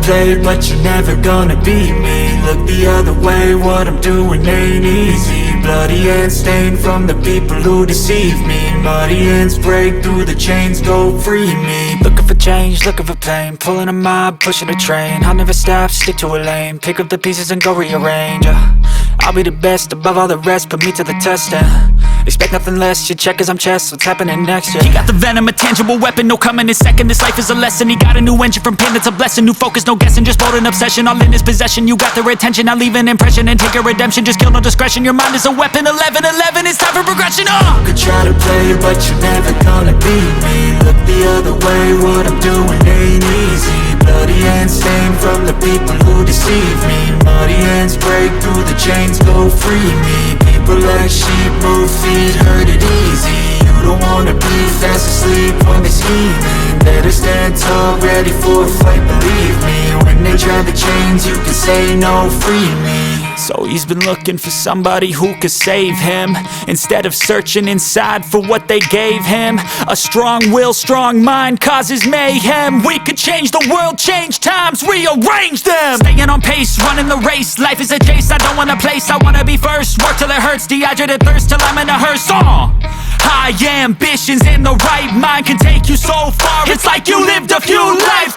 play, but you're never gonna beat me. Look the other way, what I'm doing ain't easy. Bloody hands stained from the people who deceive me. Muddy hands break through the chains, go free me. Looking for change, looking for pain, pulling a mob, pushing a train. I'll never stop, stick to a lane, pick up the pieces and go rearrange. I'll be the best above all the rest, put me to the test and expect nothing less. You check as I'm chess, what's happening next? Yeah. He got the venom, a tangible weapon, no coming in second. This life is a lesson, he got a new engine from pain, that's a blessing. New focus, no guessing, just bold and obsession, all in his possession. You got their attention, I'll leave an impression and take a redemption. Just kill, no discretion, your mind is a weapon. 11-11, it's time for progression. You could try to play, but you're never gonna beat me. Look the other way, what I'm doing ain't easy. Bloody hands stained from the people who deceive me. Muddy hands break through the chains, go free me. People like sheep move feet, hurt it easy. You don't wanna be fast asleep when they scheming. Better stand tall, ready for a fight, believe me. When they try the chains, you can say no, free me. So he's been looking for somebody who could save him, instead of searching inside for what they gave him. A strong will, strong mind causes mayhem. We could change the world, change times, rearrange them. Staying on pace, running the race. Life is a chase, I don't want a place, I wanna be first. Work till it hurts, dehydrated thirst till I'm in a hearse. High ambitions in the right mind can take you so far. It's like you lived a few lives